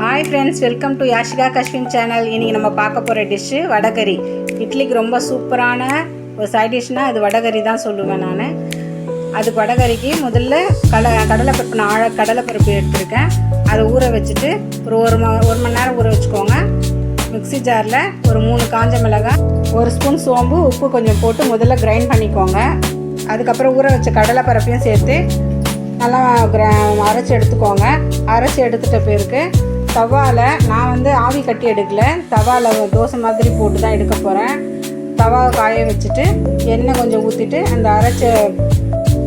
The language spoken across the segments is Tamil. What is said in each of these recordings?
Hi friends, welcome to Yashika Kashvin channel. இன்றைக்கி நம்ம பார்க்க போகிற டிஷ்ஷு வடகறி. இட்லிக்கு ரொம்ப சூப்பரான ஒரு சைட் டிஷ்னால் அது வடகறி தான் சொல்லுவேன் நான். அதுக்கு வடகறிக்கு முதல்ல கடலைப்பருப்பு, நான் கடலைப்பருப்பு எடுத்துருக்கேன். அதை ஊற வச்சுட்டு ஒரு மணி நேரம் ஊற வச்சுக்கோங்க. மிக்ஸி ஜாரில் ஒரு 3 காஞ்ச மிளகாய், 1 ஸ்பூன் சோம்பு, உப்பு கொஞ்சம் போட்டு முதல்ல கிரைண்ட் பண்ணிக்கோங்க. அதுக்கப்புறம் ஊற வச்ச கடலைப்பருப்பையும் சேர்த்து நல்லா அரைச்சி எடுத்துக்கோங்க. அரைச்சி எடுத்துகிட்ட பிறகு தவாவில் நான் ஆவி கட்டி எடுக்கல, தவாவில் தோசை மாதிரி போட்டு தான் எடுக்க போகிறேன். தவாவை காய வச்சுட்டு எண்ணெய் கொஞ்சம் ஊற்றிட்டு அந்த அரைச்ச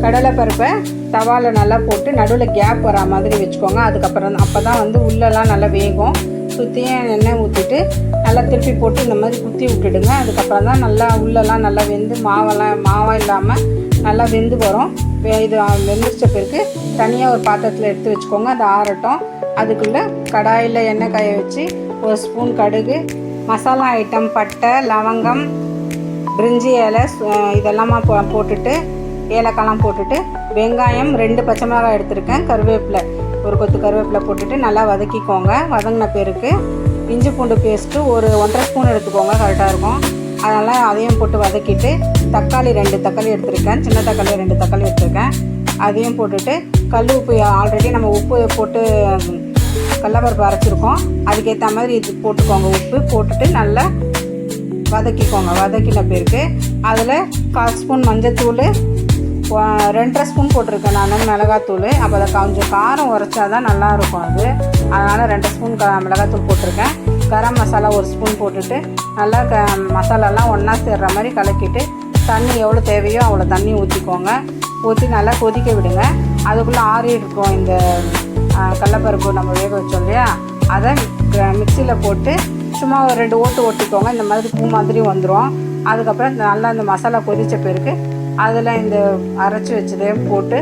கடலைப்பருப்பை தவாவில் நல்லா போட்டு நடுவில் கேப் வரா மாதிரி வச்சுக்கோங்க. அதுக்கப்புறம் அப்போ தான் உள்ளெல்லாம் நல்லா வேகும். சுற்றியும் எண்ணெய் ஊற்றிட்டு நல்லா திருப்பி போட்டு இந்த மாதிரி குத்தி விட்டுடுங்க. அதுக்கப்புறம் தான் நல்லா உள்ளெல்லாம் நல்லா வெந்து மாவாக இல்லாமல் நல்லா வெந்து வரும். இது வெந்துருச்ச பிறகு தனியாக ஒரு பாத்திரத்தில் எடுத்து வச்சுக்கோங்க. அது ஆறட்டும். அதுக்குள்ளே கடாயில் எண்ணெய் காய வச்சு 1 ஸ்பூன் கடுகு, மசாலா ஐட்டம் பட்டை, லவங்கம், பிரிஞ்சி இலை இதெல்லாமா போட்டுட்டு ஏலக்காய்லாம் போட்டுட்டு வெங்காயம் 2 பச்சை மிளகாய் எடுத்துருக்கேன், கருவேப்பிலை ஒரு கொத்து கருவேப்பிலை போட்டுட்டு நல்லா வதக்கிக்கோங்க. வதங்கின பிறகு இஞ்சி பூண்டு பேஸ்ட்டு ஒரு 1.5 ஸ்பூன் எடுத்துக்கோங்க, கரெக்டாக இருக்கும். அதனால் அதையும் போட்டு வதக்கிட்டு தக்காளி 2 தக்காளி எடுத்துருக்கேன், சின்ன தக்காளி 2 தக்காளி எடுத்துருக்கேன். அதையும் போட்டுட்டு கல் உப்பு, ஆல்ரெடி நம்ம உப்பு போட்டு கடலைப்பருப்பு அரைச்சிருக்கோம், அதுக்கேற்ற மாதிரி இது போட்டுக்கோங்க. உப்பு போட்டுட்டு நல்லா வதக்கிக்கோங்க. வதக்கின பிறகு அதில் 1/4 ஸ்பூன் மஞ்சத்தூள், 2.5 ஸ்பூன் போட்டிருக்கேன் நான் மிளகாத்தூள். அப்போ அதை கொஞ்சம் காரம் உரைச்சா தான் நல்லாயிருக்கும் அது. அதனால் 2 ஸ்பூன் மிளகாத்தூள் போட்டிருக்கேன். கரம் மசாலா 1 ஸ்பூன் போட்டுட்டு நல்லா மசாலாலாம் ஒன்றா சேர்கிற மாதிரி கலக்கிட்டு தண்ணி எவ்வளோ தேவையோ அவ்வளோ தண்ணி ஊற்றிக்கோங்க. ஊற்றி நல்லா கொதிக்க விடுங்க. அதுக்குள்ளே ஆறி இருக்கும் இந்த கடலைப்பருப்பு நம்ம வேக வச்சோம் இல்லையா, அதை மிக்சியில் போட்டு சும்மா ஒரு 2 ஓட்டு ஓட்டிக்கோங்க. இந்த மாதிரி பூ மாதிரி வந்துடும். அதுக்கப்புறம் நல்லா இந்த மசாலா கொதித்த பிறகு அதில் இந்த அரைச்சி வச்சதையும் போட்டு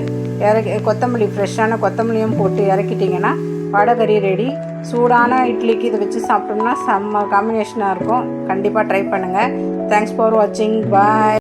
கொத்தமல்லி, ஃப்ரெஷ்ஷான கொத்தமல்லியும் போட்டு இறக்கிட்டிங்கன்னா வடகறி ரெடி. சூடான இட்லிக்கு இதை வச்சு சாப்பிட்டோம்னா செம்ம காம்பினேஷனாக இருக்கும். கண்டிப்பாக ட்ரை பண்ணுங்கள். தேங்க்ஸ் ஃபார் வாட்சிங். பாய்.